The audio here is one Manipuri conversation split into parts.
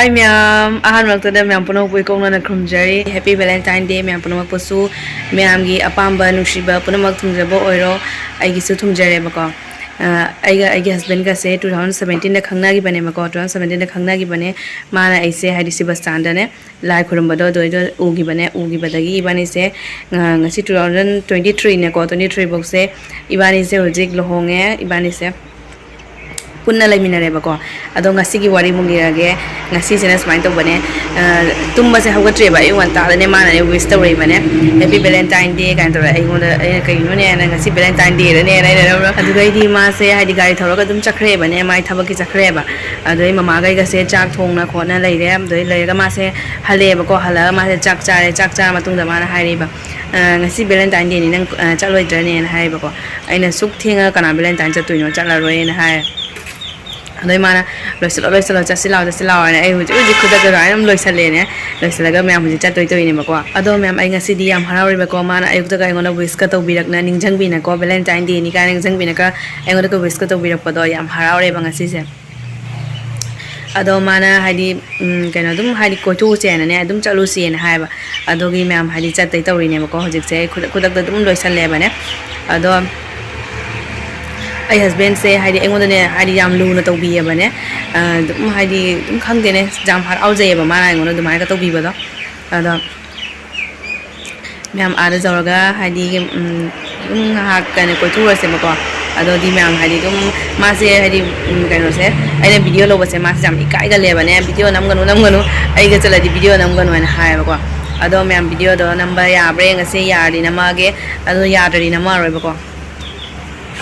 Hi ma'am, ahan magtada ma'am puno po ikaw na nagkrumjari. Happy Valentine Day ma'am puno magpusu. Ma'am gi apamba nushiba puno magtungjabo oiro ay gisu tungjare bako. Ay husband ka se 2017 na khangna gi bane mako 2017 na khangna gi bane mana aise hadi si stand ne lai khurum bado do ugi bane ugi badagi ibani se ngasi 2023 ne ko 23 box se ibani se hojik lohonge ibani se punna laiminare bako ado ngasi gi wari mungirage ngasi sena smile to bane tumba se hawatre ba yu anta ne mana ne wish to re bane happy valentine day kan to ai ngonda kai no ne na ngasi valentine day ne ne adu gai di ma se hai di gari thoro ka dum chakre bane mai thaba ki chakre ba ado ai mama gai ga se chak thong na khona lai re am doi lai ga ma se hale bako hala ma se chak cha matung da mana hai re ba ngasi valentine day ni nang chaloi dra ne hai bako aina suk thinga kana valentine cha tuino chala roi na hai Adoi mana loisalo chasilao ne ai huji khuda ga ainam loisale ne loisalaga myam huji chatoi toi ne bako ado myam ai ngasi di yam harau bako mana ayukta ga ngona wish ka to birak na ningjang bi na ko valentine day ni ka ningjang bi na ka ai ngona ko wish ka to birak pado yam harau re bang ngasi se ado mana hadi kaina dum hadi ko tu che na ne dum chalu si ne hai ba ado gi myam hadi chatai to ri ne bako hojik se khudak da dum loisale ba ne ado ai husband se haidi engoda ne haidi yam lu na tobi ya bane dum haidi dum khang de ne jam har au je ba mara engoda dum ka tobi ba do ada myam ada zawraga haidi dum ha ka ne ko tu ra se ma ko ado di myam haidi dum ma se haidi ka no se ai ne video lo ba se ma se jam ikai ga le ba ne video nam ganu ai ga chala di video nam ganu na hai ba ko ado myam video do number ya bre nga se ya di na ma ge ado ya dari na ma ro ba ko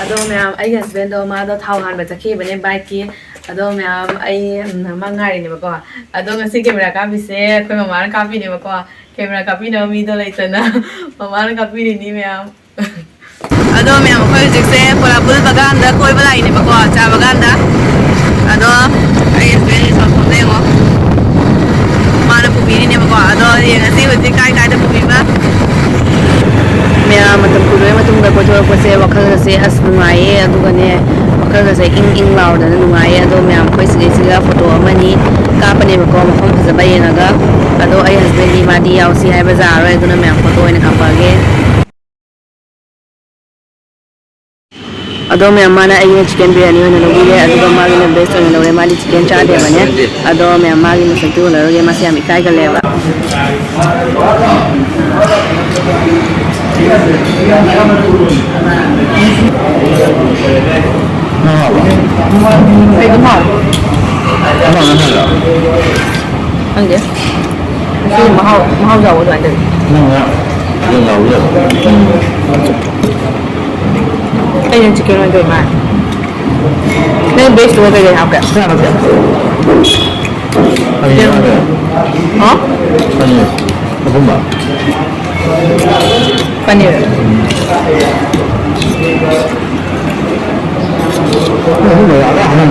ado ma'am ai husband do ma do thau han ba chakhi bane bike ki ado ma'am ai ma ngari ne ba ko ado ngasi camera ka bi se khoi mama ka pi ne ba ko camera ka pi no mi do lai tana mama ka pi ni ma'am ado ma'am khoi jik se pura bul bagan da koi ba lai ne ba ko cha bagan da ado ai husband so so ne go ma na pu bi ne ba ko ado ye ngasi hu kai da pu bi ba Maya matam kuloi matum da ko thora ko se wakhal se as nungai aduga ne wakhal se ing law da nungai ado maya khoi se ga photo amani ka pane ba ko mafam phajaba yena ga ado ai husband ni ma di yaw si hai bazaar ra aduna maya photo ina ka pa ge ado maya mana ai chicken biryani ina logi le aduga ma ne best ina lore mali chicken cha de bane ado maya ma gi musaku la roge ma se ami kai ga le ba Thấy cũng ngon. Ăn gì? Khi mà hao dầu rồi được. Dầu rồi. Đây là chicken rồi mà. Nên base rồi cái gì học cả. Sao vậy? Hả? Paneer. Apa mbak? Paneer. Ini banyak kan?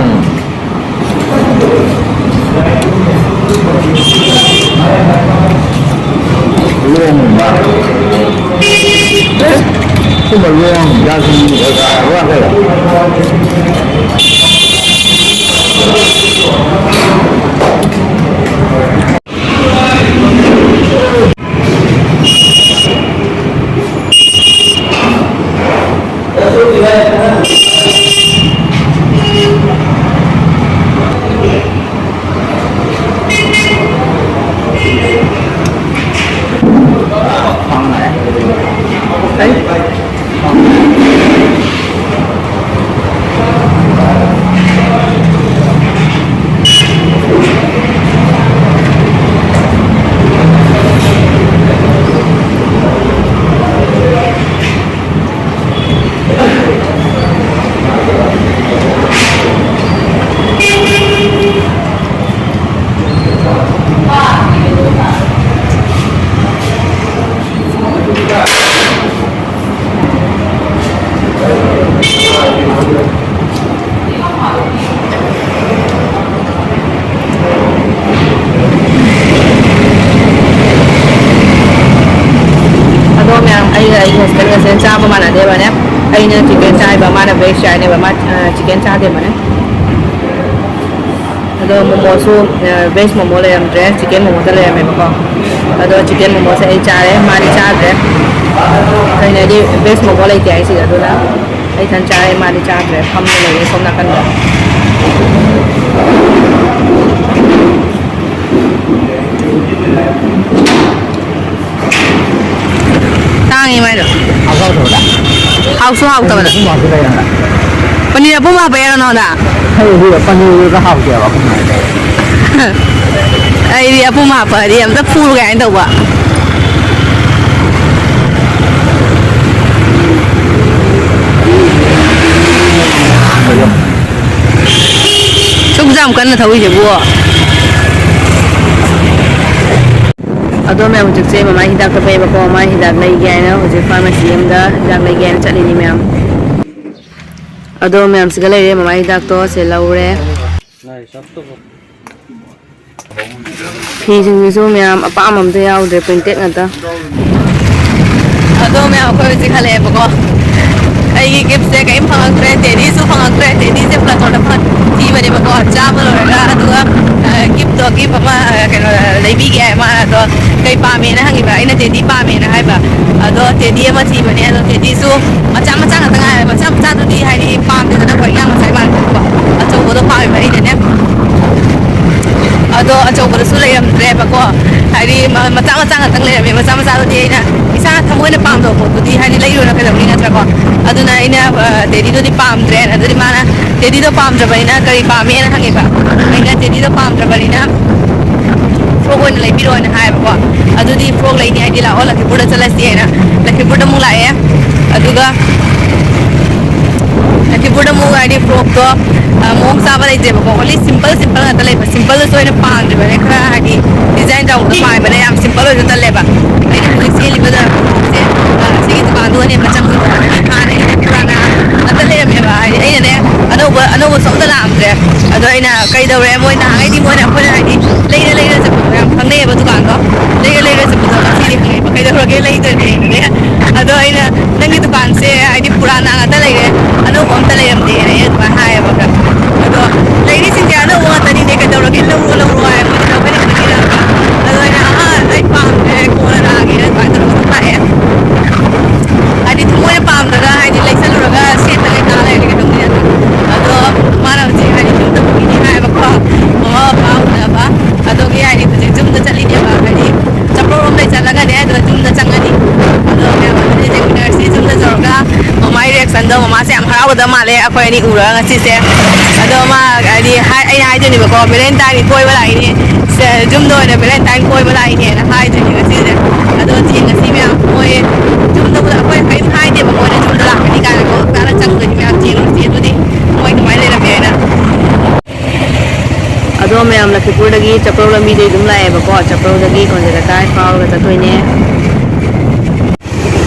Luang mbak. Cuma luang, jadi luang ya. chicken cha ba mana de ba ne ai ne chicken cha ba mana veg cha ne ba ma chicken cha de ba ne ꯑꯗꯣ ꯃꯣꯃꯣꯁꯨ ꯚꯦꯖ ꯃꯣꯃꯣ ꯂꯩꯔꯝꯗ꯭ꯔꯦ ꯆꯤꯛꯀꯟ ꯃꯣꯃꯣꯗ ꯂꯩꯔꯝꯃꯦꯕꯀꯣ ꯑꯗꯣ ꯆꯤꯛꯀꯟ ꯃꯣꯃꯣꯁꯦ ꯑꯩ ꯆꯥꯔꯦ ꯃꯥꯗꯤ ꯆꯥꯗ꯭ꯔꯦ ꯑꯩꯅꯗꯤ ꯚꯦꯖ ꯃꯣꯃꯣ ꯂꯩꯇꯦ ꯍꯥꯏꯁꯤꯗ ꯑꯗꯨꯅ ꯑꯩ ꯊꯟ ꯆꯥꯔꯦ ꯃꯥꯗꯤ ꯆꯥꯗ꯭ꯔꯦ ꯐꯝꯅ ꯂꯩꯔꯦ ꯁꯣꯝ ꯅꯥꯀꯟꯗ ꯇꯥꯡꯉꯤ ꯃꯥꯏꯗꯣ ꯍꯥꯎꯁꯨ ꯍꯥꯎꯇꯕꯗ ꯄꯅꯤꯔ ꯑꯄꯨꯝ ꯍꯥꯞꯄ ꯌꯥꯔꯣ ꯅꯉꯣꯟꯗ ꯑꯩꯗꯤ ꯑꯄꯨꯝ ꯍꯥꯞꯄꯗꯤ ꯑꯝꯇ ꯐꯨꯔꯨ ꯀꯥꯏꯅ ꯇꯧꯕ ꯁꯨꯝ ꯌꯥꯝ ꯀꯟꯅ ꯊꯧꯏꯁꯤꯕꯨ ꯑꯗꯣ ꯃꯌꯥꯝ ꯍꯧꯖꯤꯛꯁꯦ ꯃꯃꯥ ꯍꯤꯗꯥꯛ ꯀꯞꯄꯛꯑꯦꯕꯀꯣ ꯃꯥ ꯍꯤꯗꯥꯛ ꯂꯩꯒꯦ ꯍꯥꯏꯅ ꯍꯧꯖꯤꯛ ꯐꯥꯔꯃꯥꯁꯤ ꯑꯃꯗ ꯍꯤꯗꯥꯛ ꯂꯩꯒꯦ ꯍꯥꯏꯅ ꯆꯠꯂꯤꯅꯤ ꯃꯌꯥꯝ ꯑꯗꯣ ꯃꯌꯥꯝꯁꯤꯒ ꯂꯩꯔꯦ ꯃꯃꯥ ꯍꯤꯗꯥꯛꯇꯣ ꯁꯤ ꯂꯧꯔꯦ ꯐꯤꯁꯤꯡꯁꯤꯁꯨ ꯃꯌꯥꯝ ꯑꯄꯥꯝꯕ ꯑꯝꯇ ꯌꯥꯎꯗ꯭ꯔꯦ ꯄ꯭ꯔꯤꯟꯇꯦꯠ ꯉꯥꯛꯇ ꯑꯗꯣ ꯃꯌꯥꯝ ꯑꯩꯈꯣꯏ ꯍꯧꯖꯤꯛ ꯍꯜꯂꯛꯑꯦꯕꯀꯣ ꯑꯩꯒꯤ ꯒꯤꯐꯁꯦ ꯀꯔꯤꯝ ꯐꯪꯉꯛꯇ꯭ꯔꯦ ꯇꯦꯗꯤꯁꯨ ꯐꯪꯉꯛꯇ꯭ꯔꯦ ꯇꯦꯗꯤꯁꯦ ꯄ꯭ꯂꯥꯇꯣꯔꯗ ꯊꯤꯕꯅꯦꯕꯀꯣ ꯆꯥꯕ ꯂꯣꯏꯔꯒ ꯑꯗꯨꯒ ꯒꯤꯐꯇꯣ ꯒꯤꯐ ꯑꯃ ꯀꯩꯅꯣ ꯂꯩꯕꯤꯒꯦ ꯍꯥꯏ ꯃꯥꯅ ꯑꯗꯣ ꯀꯩ ꯄꯥꯝꯃꯦꯅ ꯍꯪꯉꯤꯕ ꯑꯩꯅ ꯇꯦꯗꯤ ꯄꯥꯝꯃꯦꯅ ꯍꯥꯏꯕ ꯑꯗꯣ ꯇꯦꯗꯤ ꯑꯃ ꯊꯤꯕꯅꯦ ꯑꯗꯣ ꯇꯦꯗꯤꯁꯨ ꯃꯆꯥ ꯃꯆꯥ ꯉꯥꯛꯇ ꯉꯥꯏꯔꯦ ꯃꯆꯥ ꯃꯆꯥꯗꯨꯗꯤ ꯍꯥꯏꯗꯤ ꯄꯥꯝꯗꯦꯗꯅꯀꯣ ꯏꯌꯥꯡ ꯃꯆꯥ ꯃꯥꯟꯕꯗꯣꯀꯣ ꯑꯆꯧꯕꯗꯣ ꯄꯥꯝꯃꯦꯕ ꯑꯩꯅꯅꯦ ꯑꯗꯣ ꯑꯆꯧꯕꯗꯁꯨ ꯂꯩꯔꯝꯗ꯭ꯔꯦꯕꯀꯣ ꯍꯥꯏꯗꯤ ꯃꯆꯥ ꯃꯆꯥ ꯉꯥꯛꯇꯪ ꯂꯩꯔꯝꯃꯦ ꯃꯆꯥ ꯃꯆꯥꯗꯨꯗꯤ ꯑꯩꯅ ꯏꯁꯥꯅ ꯊꯃꯣꯏꯅ ꯄꯥꯝꯗꯕ ꯄꯣꯠꯇꯨꯗꯤ ꯍꯥꯏꯗꯤ ꯂꯩꯔꯨꯔ ꯀꯩꯗꯧꯅꯤ ꯅꯠꯇ꯭ꯔꯀꯣ ꯑꯗꯨꯅ ꯑꯩꯅ ꯇꯦꯗꯤꯗꯨꯗꯤ ꯄꯥꯝꯗ꯭ꯔꯦ ꯑꯗꯨꯗꯤ ꯃꯥꯅ ꯇꯦꯗꯤꯗꯣ ꯄꯥꯝꯗ꯭ꯔꯕꯅꯤ나 ꯀꯔꯤ ꯄꯥꯝꯃꯦꯅ ꯍꯪꯉꯦꯕ ꯑꯩꯅ ꯇꯦꯗꯤꯗꯣ ꯄꯥꯝꯗ꯭ꯔꯕꯅꯤꯅ ꯐ꯭ꯔꯣꯛ ꯑꯣꯏꯅ ꯂꯩꯕꯤꯔꯣꯅ ꯍꯥꯏꯌꯦꯕꯀꯣ ꯑꯗꯨꯗꯤ ꯐ꯭ꯔꯣꯛ ꯂꯩꯅꯤ ꯍꯥꯏꯗꯤ ꯂꯥꯛꯑꯣ ꯂꯛꯈꯤꯄꯨꯔꯗ ꯆꯠꯂꯁꯤ ꯍꯥꯏꯅ ꯂꯛꯈꯤꯄꯨꯔꯗ ꯑꯃꯨꯛ ꯂꯥꯛꯑꯦ ꯑꯗꯨꯒ ꯂꯛꯈꯤꯄꯨꯔꯗ ꯑꯃꯨꯛ ꯍꯥꯏꯗꯤ ꯐ꯭ꯔꯣꯛꯇꯣ ꯃꯑꯣꯡ ꯆꯥꯕ ꯂꯩꯇꯦꯕꯀꯣ ꯑꯣꯟꯂꯤ ꯁꯤꯝꯄꯜ ꯉꯥꯛꯇ ꯂꯩꯕ ꯁꯤꯝꯄꯜꯗꯁꯨ ꯑꯣꯏꯅ ꯄꯥꯝꯗ꯭ꯔꯤꯕꯅꯦ ꯈꯔ ꯍꯥꯏꯗꯤ ꯗꯤꯖꯥꯏꯟ ꯇꯧꯕꯗ ꯄꯥꯝꯕꯅꯦ ꯌꯥꯝ ꯁꯤꯝꯄꯜ ꯑꯣꯏꯁꯨ ꯇꯜꯂꯦꯕ ꯑꯩꯅ ꯍꯧꯖꯤꯛ ꯁꯦꯠꯂꯤꯕꯗ ꯐ꯭ꯔꯣꯛꯁꯦ ꯁꯤꯒꯤ ꯗꯨꯀꯥꯟꯗꯨꯒꯅꯦꯕ ꯆꯪꯉꯤꯕ ꯍꯥꯟꯅ ꯄꯨꯔꯥꯅ ꯉꯥꯛꯇ ꯂꯩꯔꯝꯃꯦꯕ ꯍꯥꯏꯗꯤ ꯑꯩꯅꯅꯦ ꯑꯅꯧꯕꯁꯨ ꯑꯝꯇ ꯂꯥꯛꯑꯝꯗ꯭ꯔꯦ ꯑꯗꯣ ꯑꯩꯅ ꯀꯩꯗꯧꯔꯦ ꯃꯣꯏ ꯅꯍꯥꯟꯉꯩꯗꯤ ꯃꯣꯏꯅ ꯑꯩꯈꯣꯏꯅ ꯍꯥꯏꯗꯤ ꯂꯩꯔ ꯆꯠꯄꯗꯣ ꯌꯥꯝ ꯈꯪꯅꯩꯌꯦꯕ ꯗꯨꯀꯥꯟꯗꯣ ꯂꯩꯔ ꯆꯠꯄꯗꯣ ꯉꯁꯤꯗꯤ ꯍꯪꯉꯛꯏꯕ ꯀꯩꯗꯧꯔꯒꯦ ꯂꯩꯗ꯭ꯔꯗꯤꯅꯦ ꯑꯗꯣ ꯑꯩꯅ ꯅꯪꯒꯤ ꯗꯨꯀꯥꯟꯁꯦ ꯍꯥꯏꯗꯤ ꯄꯨꯔꯥꯅ ꯉꯥꯛꯇ ꯂꯩꯔꯦ ꯑꯅꯧꯕ ꯑꯝꯇ ꯂꯩꯔꯝꯗꯦꯅ ꯑꯩ ꯑꯗꯨꯃꯥꯏꯅ ꯍꯥꯏꯌꯦꯕ ꯑꯗꯣ ꯂꯩꯔꯤꯁꯤꯡꯁꯦ ꯑꯅꯧꯕ ꯉꯥꯛꯇꯅꯤꯅꯦ ꯀꯩꯗꯧꯔꯒꯦ ꯂꯧꯔꯣ ꯍꯥꯏ ꯃꯣꯏꯅ ꯑꯩꯈꯣꯏꯅ ꯈꯪꯅꯤꯡꯉꯛꯑꯕ ꯑꯗꯣ ꯑꯩꯅ ꯑꯩ ꯄꯥꯝꯗ꯭ꯔꯦ ꯀꯣꯟꯅ ꯂꯥꯛꯑꯒꯦꯅ ꯑꯗꯨꯃꯥꯏꯅ ꯇꯧꯔꯒ ꯑꯗꯨꯝ ꯂꯥꯛꯑꯦ ꯍꯥꯏꯗꯤ ꯊꯃꯣꯏꯅ ꯄꯥꯝꯗ꯭ꯔꯒ ꯍꯥꯏꯗꯤ ꯂꯩꯁꯜꯂꯨꯔꯒ ꯁꯦꯠꯇꯅ ꯇꯥ ꯂꯩꯔꯗꯤ ꯀꯩꯗꯧꯅꯤ ꯅꯠꯇ꯭ꯔꯥ ꯑꯗꯣ ꯃꯥꯅ ꯍꯧꯖꯤꯛ ꯍꯥꯏꯗꯤ ꯌꯨꯝꯗ ꯄꯨꯈꯤꯅꯤ ꯍꯥꯏꯌꯦꯕꯀꯣ ꯃꯃꯥ ꯕꯕꯥ ꯎꯅꯕ ꯑꯗꯨꯒꯤ ꯍꯥꯏꯗꯤ ꯍꯧꯖꯤꯛ ꯌꯨꯝꯗ ꯆꯠꯂꯤꯅꯦꯕ ꯍꯥꯏꯗꯤ ꯆꯐ꯭ꯔꯣꯔꯣꯝꯗꯩ ꯆꯠꯂꯒꯅꯦ ꯑꯗꯨꯒ ꯌꯨꯝꯗ ꯆꯪꯉꯅꯤ ꯑꯗꯣ ꯃꯌꯥꯝ ꯑꯗꯨꯗꯤ ꯆꯦꯃꯤꯟꯅꯔꯁꯤ ꯌꯨꯝꯗ ꯇꯧꯔꯒ ꯃꯃꯥꯒꯤ ꯔꯤꯌꯦꯛꯁꯟꯗꯣ ꯃꯃꯥꯁꯦ ꯌꯥꯝ ꯍꯔꯥꯎꯒꯗꯕ ꯃꯥꯜꯂꯦ ꯑꯩꯈꯣꯏ ꯑꯅꯤ ꯎꯔꯒ ꯉꯁꯤꯁꯦ ꯑꯗꯣ ꯃꯥ ꯍꯥꯏꯗꯤ ꯑꯩꯅ ꯍꯥꯏꯗꯣꯏꯅꯦꯕꯀꯣ ꯚꯦꯂꯦꯟꯇꯥꯏꯟ ꯀꯣꯏꯕ ꯂꯥꯛꯏꯅꯦ ꯌꯨꯝꯗ ꯑꯣꯏꯅ ꯚꯦꯂꯦꯟꯇꯥꯏꯟ ꯀꯣꯏꯕ ꯂꯥꯛꯏꯅꯦꯅ ꯍꯥꯏꯗꯣꯏꯅꯦ ꯉꯁꯤꯁꯦ ꯑꯗꯣ ꯉꯁꯤ ꯃꯌꯥꯝ ꯃꯣꯏ ꯌꯨꯝꯗꯕꯨꯗ ꯑꯩꯈꯣꯏ ꯀꯔꯤꯝ ꯍꯥꯏꯗꯦꯕ ꯃꯣꯏꯅ ꯌꯨꯝꯗ ꯂꯥꯛꯀꯅꯤ ꯀꯥꯏꯅꯀꯣ ꯉꯥꯟꯅ ꯆꯪꯗꯣꯏꯅꯤ ꯃꯌꯥꯝ ꯆꯦꯜꯂꯨꯔꯁꯤ ꯑꯗꯨꯗꯤ ꯃꯣꯏ ꯀꯃꯥꯏꯅ ꯂꯩꯔꯝꯃꯦ ꯍꯥꯏꯅ ꯑꯗꯣ ꯃꯌꯥꯝ ꯂꯛꯈꯤꯄꯨꯔꯗꯒꯤ ꯆꯄ꯭ꯔꯧ ꯂꯝꯕꯤꯗꯩ ꯑꯗꯨꯝ ꯂꯥꯛꯑꯦꯕꯀꯣ ꯆꯄ꯭ꯔꯧꯗꯒꯤ ꯀꯣꯟꯖ ꯂꯩꯀꯥꯏ ꯐꯥꯎꯔꯒ ꯆꯠꯇꯣꯏꯅꯦ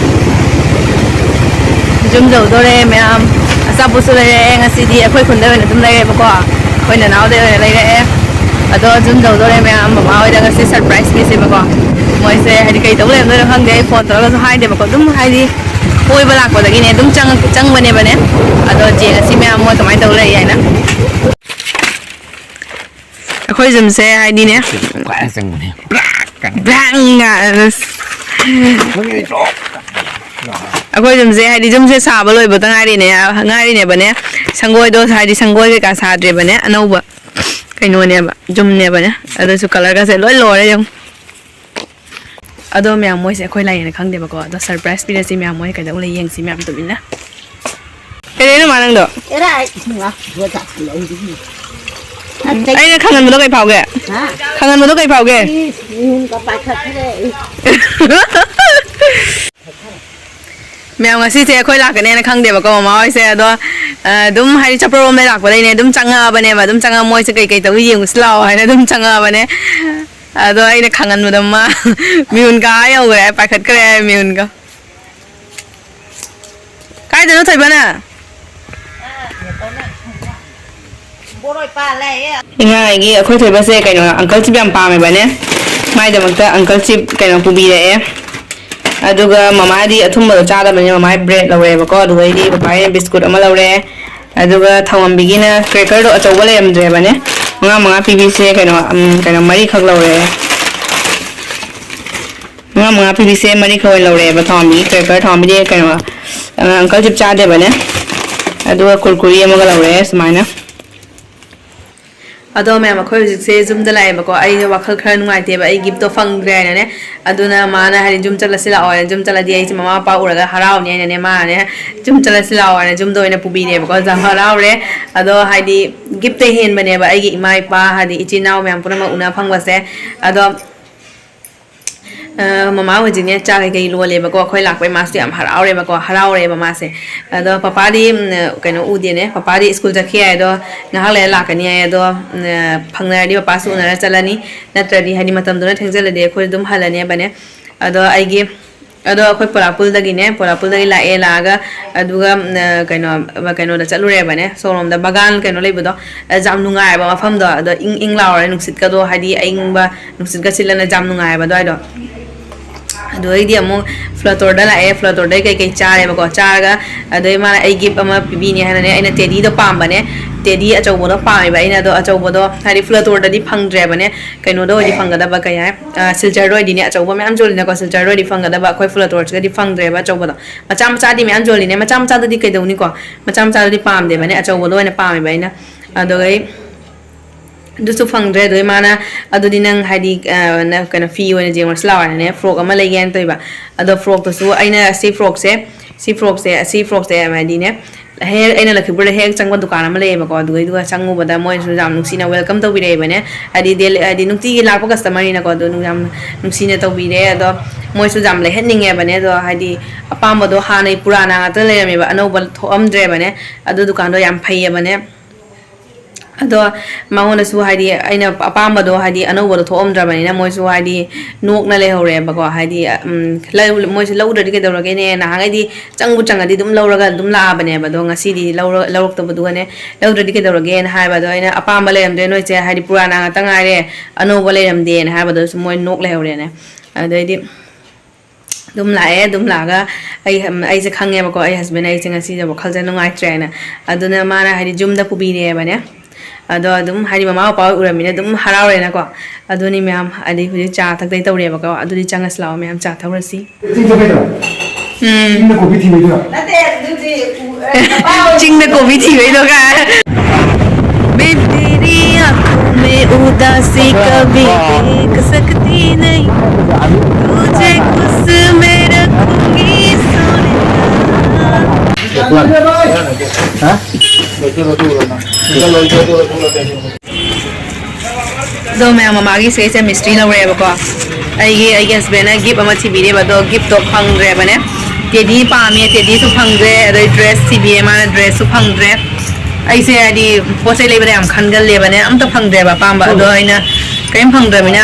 ꯌꯨꯝ ꯌꯧꯗꯣꯔꯦ ꯃꯌꯥꯝ ꯑꯆꯥꯄꯣꯠꯁꯨ ꯂꯩꯔꯛꯑꯦ ꯉꯁꯤꯗꯤ ꯑꯩꯈꯣꯏ ꯈꯨꯟꯗ ꯑꯣꯏꯅ ꯑꯗꯨꯝ ꯂꯩꯔꯦꯕꯀꯣ ꯑꯩꯈꯣꯏ ꯅꯅꯥꯎꯗꯩ ꯑꯣꯏꯅ ꯂꯩꯔꯛꯑꯦ ꯑꯗꯣ ꯌꯨꯝ ꯌꯧꯗꯣꯔꯦ ꯃꯌꯥꯝ ꯃꯃꯥ ꯍꯣꯏꯗ ꯉꯁꯤ ꯁꯔꯄ꯭ꯔꯥꯏꯖ ꯄꯤꯁꯦꯕꯀꯣ ꯃꯣꯏꯁꯦ ꯍꯥꯏꯗꯤ ꯀꯩ ꯇꯧ ꯂꯩꯔꯝꯗꯣꯏꯅꯣ ꯈꯪꯗꯦ ꯑꯩ ꯐꯣꯟ ꯇꯧꯔꯒꯁꯨ ꯍꯥꯏꯗꯦꯕꯀꯣ ꯑꯗꯨꯝ ꯍꯥꯏꯗꯤ ꯀꯣꯏꯕ ꯂꯥꯛꯄꯗꯒꯤꯅꯦ ꯑꯗꯨꯝ ꯆꯪꯕꯅꯦꯕꯅꯦ ꯑꯗꯣ ꯉꯁꯤ ꯃꯌꯥꯝ ꯃꯣꯏ ꯀꯃꯥꯏꯅ ꯇꯧ ꯂꯩ ꯍꯥꯏꯅ ꯑꯩꯈꯣꯏ ꯌꯨꯝꯁꯦ ꯍꯥꯏꯗꯤꯅꯦ ꯑꯩꯈꯣꯏ ꯌꯨꯝꯁꯦ ꯍꯥꯏꯗꯤ ꯌꯨꯝꯁꯦ ꯁꯥꯕ ꯂꯣꯏꯕꯇ ꯉꯥꯏꯔꯤꯅꯦꯕꯅꯦ ꯁꯪꯒꯣꯏꯗꯣ ꯍꯥꯏꯗꯤ ꯁꯪꯒꯣꯏ ꯀꯩꯀꯥ ꯁꯥꯗ꯭ꯔꯦꯕꯅꯦ ꯑꯅꯧꯕ ꯀꯩꯅꯣꯅꯦꯕ ꯌꯨꯝꯅꯦꯕꯅꯦ ꯑꯗꯨꯁꯨ ꯀꯂꯔꯒꯁꯦ ꯂꯣꯏ ꯂꯣꯏꯔꯦ ꯌꯦꯡꯉꯨ ꯑꯗꯣ ꯃꯌꯥꯝ ꯃꯣꯏꯁꯦ ꯑꯩꯈꯣꯏ ꯂꯥꯛꯑꯦꯅ ꯈꯪꯗꯦꯕꯀꯣ ꯑꯗꯣ ꯁꯔꯄ꯭ꯔꯥꯏꯖ ꯄꯤꯔꯁꯤ ꯃꯌꯥꯝ ꯃꯣꯏ ꯀꯩꯗꯧ ꯂꯩ ꯌꯦꯡꯁꯤ ꯃꯌꯥꯝ ꯇꯨꯃꯤꯟꯅ ꯀꯩꯗꯧꯔꯤꯅꯣ ꯃꯥ ꯅꯪꯗꯣ ꯑꯩꯅ ꯈꯪꯍꯟꯕꯗꯣ ꯀꯩ ꯐꯥꯎꯒꯦ ꯈꯪꯍꯟꯕꯗꯣ ꯀꯩ ꯐꯥꯎꯒꯦ ꯃꯌꯥꯝ ꯉꯁꯤꯁꯦ ꯑꯩꯈꯣꯏ ꯂꯥꯛꯀꯅꯦꯅ ꯈꯪꯗꯦꯕꯀꯣ ꯃꯃꯥ ꯍꯣꯏꯁꯦ ꯑꯗꯣ ꯑꯗꯨꯝ ꯍꯥꯏꯗꯤ ꯆꯄ꯭ꯔꯣꯝꯗꯩ ꯂꯥꯛꯄꯗꯩꯅꯦ ꯑꯗꯨꯝ ꯆꯪꯉꯛꯑꯕꯅꯦꯕ ꯑꯗꯨꯝ ꯆꯪꯉꯛꯑ ꯃꯣꯏꯁꯦ ꯀꯩ ꯇꯧꯏ ꯌꯦꯡꯉꯨꯁꯤ ꯂꯥꯛꯑꯣ ꯍꯥꯏꯅ ꯑꯗꯨꯝ ꯆꯪꯉꯛꯑꯕꯅꯦ ꯑꯗꯣ ꯑꯩꯅ ꯈꯪꯍꯟꯕꯗ ꯃꯥ ꯃꯤꯍꯨꯟ ꯀꯥ ꯌꯧꯈ꯭ꯔꯦ ꯄꯥꯏꯈꯠꯈ꯭ꯔꯦ ꯃꯤꯍꯨꯟꯒ ꯀꯥꯏꯗꯅꯣ ꯊꯣꯏꯕꯅ ꯏꯉꯥꯒꯤ ꯑꯩꯈꯣꯏ ꯊꯣꯏꯕꯁꯦ ꯀꯩꯅꯣ ꯑꯪꯀꯜ ꯆꯤꯞ ꯌꯥꯝ ꯄꯥꯝꯃꯦꯕꯅꯦ ꯃꯥꯏꯗꯃꯛꯇ ꯑꯪꯀꯜ ꯆꯤꯞ ꯀꯩꯅꯣ ꯄꯨꯕꯤꯔꯛꯑꯦ ꯑꯗꯨꯒ ꯃꯃꯥꯗꯤ ꯑꯊꯨꯝꯕꯗꯣ ꯆꯥꯗꯕꯅꯤꯅ ꯃꯃꯥꯏ ꯕ꯭ꯔꯦꯗ ꯂꯧꯔꯦꯕꯀꯣ ꯑꯗꯨꯒꯩꯗꯤ ꯄꯄꯥꯏꯅ ꯕꯤꯁꯀꯨꯠ ꯑꯃ ꯂꯧꯔꯦ ꯑꯗꯨꯒ ꯊꯧꯉꯝꯕꯤꯒꯤꯅ ꯀ꯭ꯔꯦꯀꯔꯗꯣ ꯑꯆꯧꯕ ꯂꯩꯔꯝꯗ꯭ꯔꯦꯕꯅꯦ mga PVC kano mari khak lawre mga PVC mari khoi lawre ba thomi cracker thomi de kano uncle chip cha de bane adu kurkuri amaga lawre sumaina ado me ma khoi se zum da lai ba ko ai wakhal khar nungai te ba ai gift to fang gre na ne aduna mana hari zum chala sila o zum chala di ai mama pa uraga harau ne ne ma ne zum chala sila o ne zum do ne pubi ne ba ko za harau re ado haidi gift te hen bane ba ai gi mai pa hadi ichi naw me am puna ma una phang ba se ado mama ho jin ne cha kai lo le ba ko khoi lak pai ma se am harau re ba ko harau re ba ma se ado papa di kaino u di ne papa di school ja khia do na le lak ni ai do phang na di papa su na chalani natradi hani matam do na thengjal de khoi dum halani ba ne ado ai gi ado khoi polapul da gi ne polapul da gi la e la ga aduga kaino da chalu re ba ne sorom da bagan kaino le bu do jam nungai ba mafam do ado ing la re nuksit ka do hadi aing ba nuksit ka silana jam nungai ba do ai do ado ai di amu flator da la e flator da kai chare ba ko charga ado ma ai gip ama pibi ni hana ne aina teddy do pam ba ne teddy achau bo do pam ba aina do achau bo do hari flator da di phang dre ba ne kaino do di phang ga da ba kai siljar roi di ne achau bo me am joli na ko siljar roi di phang ga da ba khoi flator ga di phang dre ba achau bo do macha di me am joli ne macha da di kai do ni ko macha di pam de ba ne achau bo do ne pam ba aina ado ai dusu phangdre doi mana adu dinang hadi na kana fi wena jeng slawa ne frog ama le yan toiba ado frog to su aina si frog se ma di ne he aina la khibur he changwa dukan ama le ba ko du changu bada moi su jam nuksi na welcome to bi re ba ne adi del adi nukti gi lak pa customer na ko do nu jam nuksi na to bi re ado moi su jam le heading e ba ne do hadi apam ba do hanai purana ta le me ba anau ba thom dre ba ne adu dukan do yam phai ba ne ado mangona su hadi aina apamba do hadi anobo do thom dra bani na moi su hadi nok na le hore ba ko hadi moi su lawda dige dawra ge ne na ha di changbu changa di dum lawra dum la bane ba do ngasi di lawrok to bu ne lawda dige dawra ge na ha ba do aina apamba le am de noi che hadi purana nga tanga re anobo le am de na ha ba do su moi nok le hore ne ado di dum la ga ai se khange ba ko ai husband ai chinga si ja ba khalja nungai traina aduna mana hadi jum da pubi ne ba ne ado adum hari mama pa uramine dum haraure na ko aduni myam adi hu cha thak dai tawre ba ko aduni changa slaw myam cha thawrasi Ching ko bi thi do ching da ko bi thi do ka तेरी आँखों में उदासी कभी देख सकती नहीं तुझे खुश में रखूंगी सोने do me mama gi se mystery la re ba ko ai husband na gift ama thibi re ba do gift to phang re ba ne tedi pa me tedi su phang re ado dress thibi ma dress su phang re ai se adi posai le ba am khan gal le ba ne am to phang re ba pam ba do aina kaim phang re mina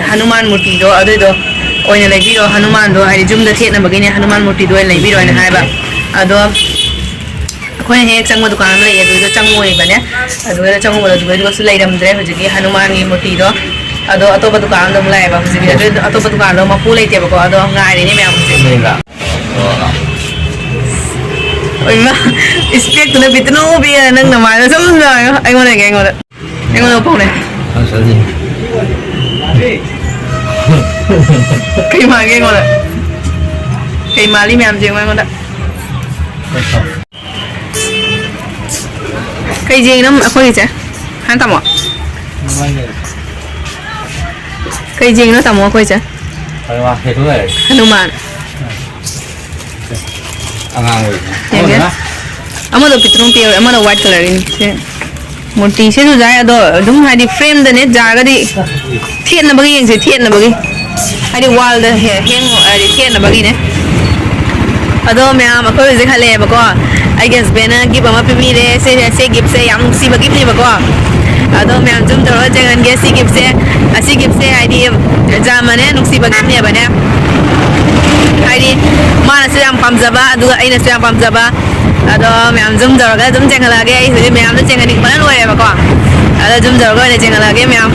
hanuman murti do ado do oina le bi do hanuman do ai jum da the na ba ne hanuman murti do le bi do na hai ba ado khoi he changwa dukan ma le do changwa ni ba ne ado da changwa do su lai ram dre hoji ki hanuman ni murti do ado atoba dukan do lai ba hoji ki atoba dukan do ma pu lai te ba ko ado ngai ni me am hoji oi ma expect to na bitno bi nang na ma sam na ai ngona ge ngona pau ne kai ma ge ngona kai ma li me am jeng ma ngona kai jeng nam akhoi che han tamo kai jeng no tamo akhoi che hanuman angang oi amado pitron pe amado white color in se murti se jo jai ado dum hadi frame da ne jaga di thien na bagi yeng se thien na bagi hadi wall da heng hadi thien na bagi ne ado me am ko je khale ba ko I guess bena give am pi mi re se give se yang si bagi ni ba ko ado me am jum do jangan ge si give se asi give se hadi jamane nuksi bagi ni ba ne hadi mana se am pam jaba adu aina se am pam jaba ado me am jum do ga jum jeng la ge ai me am jeng ni ba lo re ba ko ado jum do ga ne jeng la ge me am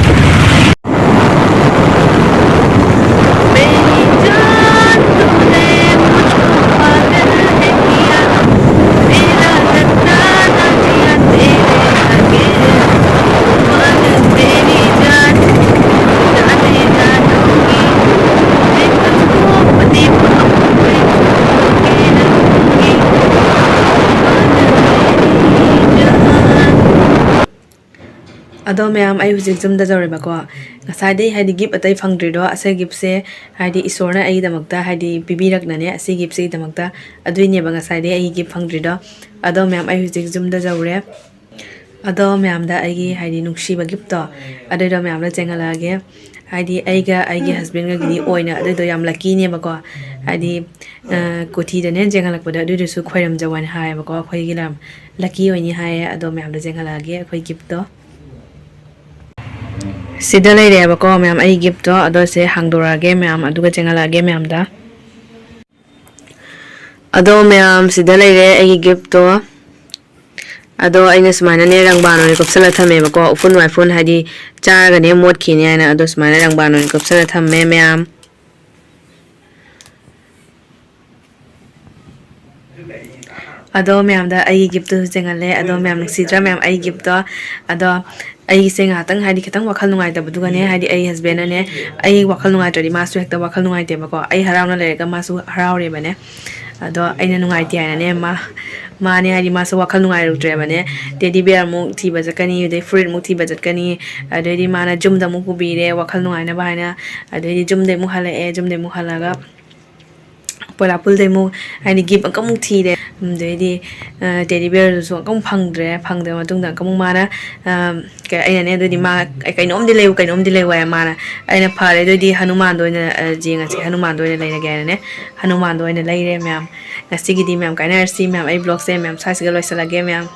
ꯑꯗꯣ ꯃꯌꯥꯝ ꯑꯩ ꯍꯧꯖꯤꯛ ꯖꯨꯝꯗ ꯖꯧꯔꯦꯕꯀꯣ ꯉꯁꯥꯏꯗꯩ ꯍꯥꯏꯗꯤ ꯒꯤꯐ ꯑꯇꯩ ꯐꯪꯗ꯭ꯔꯤꯗꯣ ꯑꯁꯤ ꯒꯤꯐꯁꯦ ꯍꯥꯏꯗꯤ ꯏꯁꯣꯔꯅ ꯑꯩꯒꯤꯗꯃꯛꯇ ꯍꯥꯏꯗꯤ ꯄꯤꯕꯤꯔꯛꯅꯅꯦ ꯑꯁꯤ ꯒꯤꯐꯁꯤꯒꯤꯗꯃꯛꯇ ꯑꯗꯨꯏꯅꯦꯕ ꯉꯁꯥꯏꯗꯩ ꯑꯩꯒꯤ ꯒꯤꯐ ꯐꯪꯗ꯭ꯔꯤꯗꯣ ꯑꯗꯣ ꯃꯌꯥꯝ ꯑꯩ ꯍꯧꯖꯤꯛ ꯖꯨꯝꯗ ꯖꯧꯔꯦ ꯑꯗꯣ ꯃꯌꯥꯝꯗ ꯑꯩꯒꯤ ꯍꯥꯏꯗꯤ ꯅꯨꯡꯁꯤꯕ ꯒꯤꯐꯇꯣ ꯑꯗꯨꯏꯗꯣ ꯃꯌꯥꯝꯗ ꯆꯦꯡꯍꯜꯂꯛꯑꯒꯦ ꯍꯥꯏꯗꯤ ꯑꯩꯒ ꯑꯩꯒꯤ ꯍꯁꯕꯦꯟꯒꯒꯤꯗꯤ ꯑꯣꯏꯅ ꯑꯗꯨꯏꯗꯣ ꯌꯥꯝ ꯂꯛꯀꯤꯅꯦꯕꯀꯣ ꯍꯥꯏꯗꯤ ꯀꯣꯊꯤꯗꯅꯦ ꯆꯦꯡꯍꯜꯂꯛꯄꯗ ꯑꯗꯨꯏꯗꯨꯁꯨ ꯈꯣꯏꯔꯝꯖꯧ ꯍꯥꯏꯅ ꯍꯥꯏꯌꯦꯕꯀꯣ ꯑꯩꯈꯣꯏꯒꯤ ꯂꯛꯀꯤ ꯑꯣꯏꯅꯤ ꯍꯥꯏꯌꯦ ꯑꯗꯣ ꯃꯌꯥꯝꯗ ꯆꯦꯡꯍꯜꯂꯛꯑꯒꯦ ꯑꯩꯈꯣꯏ ꯒꯤꯐꯇꯣ ꯁꯤꯗ ꯂꯩꯔꯦꯕꯀꯣ ꯃꯌꯥꯝ ꯑꯩ ꯒꯤꯐꯇꯣ ꯑꯗꯣ ꯁꯦ ꯍꯥꯡꯗꯣꯔꯛꯑꯒꯦ ꯃꯌꯥꯝ ꯑꯗꯨꯒ ꯆꯦꯡꯍꯜꯂꯛꯑꯒꯦ ꯃꯌꯥꯝꯗ ꯑꯗꯣ ꯃꯌꯥꯝ ꯁꯤꯗ ꯂꯩꯔꯦ ꯑꯩꯒꯤ ꯒꯤꯐꯇꯣ ꯑꯗꯣ ꯑꯩꯅ ꯁꯨꯃꯥꯏꯅꯅꯦ ꯔꯪꯕꯥꯟ ꯑꯣꯏꯅ ꯀꯨꯞꯁꯜꯂ ꯊꯝꯃꯦꯕꯀꯣ ꯎꯐꯨꯟ ꯋꯥꯏꯐꯨꯟ ꯍꯥꯏꯗꯤ ꯆꯥꯔꯒꯅꯦ ꯃꯣꯠꯈꯤꯅꯤ ꯍꯥꯏꯅ ꯑꯗꯣ ꯁꯨꯃꯥꯏꯅ ꯔꯪꯕꯥꯟ ꯑꯣꯏꯅ ꯀꯨꯞꯁꯜꯂ ꯊꯝꯃꯦ ꯃꯌꯥꯝ ꯑꯗꯣ ꯃꯌꯥꯝꯗ ꯑꯩꯒꯤ ꯒꯤꯐꯇꯨꯁꯨ ꯆꯦꯡꯍꯜꯂꯦ ꯑꯗꯣ ꯃꯌꯥꯝ ꯅꯨꯡꯁꯤꯗ꯭ꯔꯥ ꯃꯌꯥꯝ ꯑꯩꯒꯤ ꯒꯤꯐꯇꯣ ꯑꯗꯣ ꯑꯩꯒꯤꯁꯦ ꯉꯥꯏꯍꯥꯛꯇꯪ ꯍꯥꯏꯗꯤ ꯈꯤꯇꯪ ꯋꯥꯈꯜ ꯅꯨꯡꯉꯥꯏꯇꯕꯗꯨꯒꯅꯦ ꯍꯥꯏꯗꯤ ꯑꯩ ꯍꯁꯕꯦꯟꯅꯅꯦ ꯑꯩ ꯋꯥꯈꯜ ꯅꯨꯡꯉꯥꯏꯇ꯭ꯔꯗꯤ ꯃꯥꯁꯨ ꯍꯦꯛꯇ ꯋꯥꯈꯜ ꯅꯨꯡꯉꯥꯏꯇꯦꯕꯀோ ꯑꯩ ꯍꯔꯥꯎꯅ ꯂꯩꯔꯒ ꯃꯥꯁꯨ ꯍꯔꯥꯎꯔꯦꯕꯅꯦ ꯑꯗꯣ ꯑꯩꯅ ꯅꯨꯡꯉꯥꯏꯇꯦ ꯍꯥꯏꯅꯅꯦ ꯃꯥꯅꯦ ꯍꯥꯏꯗꯤ ꯃꯥꯁꯨ ꯋꯥꯈꯜ ꯅꯨꯡꯉꯥꯏꯔꯨꯗ꯭ꯔꯦꯕꯅꯦ ꯇꯦꯗꯤ ꯕꯤꯌꯔ ꯑꯃꯨꯛ ꯊꯤꯕ ꯆꯠꯀꯅꯤ ꯑꯗꯩ ꯐꯨꯔꯤꯠꯃꯨꯛ ꯊꯤꯕ ꯆꯠꯀꯅꯤ ꯑꯗꯩꯗꯤ ꯃꯥꯅ ꯖꯨꯝꯗ ꯑꯃꯨꯛ ꯄꯨꯕꯤꯔꯦ ꯋꯥꯈꯜ ꯅꯨꯡꯉꯥꯏꯅꯕ ꯍꯥꯏꯅ ꯑꯗꯩꯗꯤ ꯖꯨꯝꯗꯩ ꯑꯃꯨꯛ ꯍꯜꯂꯛꯑꯦ ꯖꯨꯝꯗꯩ ꯑꯃꯨꯛ ꯍꯜꯂꯒ ꯄꯣꯂꯥꯄꯨꯜꯗꯩ ꯑꯃꯨꯛ ꯍꯥꯏꯗꯤ ꯒꯤꯐ ꯑꯃꯨꯛ ꯊꯤꯔꯦ ꯑꯗꯩꯗꯤ ꯇꯦꯗꯤ ꯕꯤꯌꯔꯗꯨꯁꯨ ꯑꯃꯨꯛ ꯐꯪꯗ꯭ꯔꯕ ꯃꯇꯨꯡꯗ ꯑꯃꯨꯛ ꯃꯥꯅ ꯑꯩꯅꯅꯦ ꯑꯗꯨꯗꯤ ꯃꯥ ꯀꯩꯅꯣꯝꯗꯤ ꯂꯩꯌꯨ ꯍꯥꯏ ꯃꯥꯅ ꯑꯩꯅ ꯐꯔꯦ ꯑꯗꯨꯑꯣꯏꯗꯤ ꯍꯅꯨꯃꯥꯟꯗ ꯑꯣꯏꯅ ꯌꯦꯡꯉꯁꯤ ꯍꯅꯨꯃꯥꯟꯗ ꯑꯣꯏꯅ ꯂꯩꯔꯒꯦ ꯍꯥꯏꯅꯅꯦ ꯍꯅꯨꯃꯥꯟꯗ ꯑꯣꯏꯅ ꯂꯩꯔꯦ ꯃꯌꯥꯝ ꯉꯁꯤꯒꯤꯗꯤ ꯃꯌꯥꯝ ꯀꯥꯏꯅꯔꯁꯤ ꯃꯌꯥꯝ ꯑꯩ ꯕ꯭ꯂꯣꯒꯁꯦ ꯃꯌꯥꯝ ꯁ꯭ꯋꯥꯏꯁꯤꯒ ꯂꯣꯏꯁꯤꯜꯂꯒꯦ ꯃꯌꯥꯝ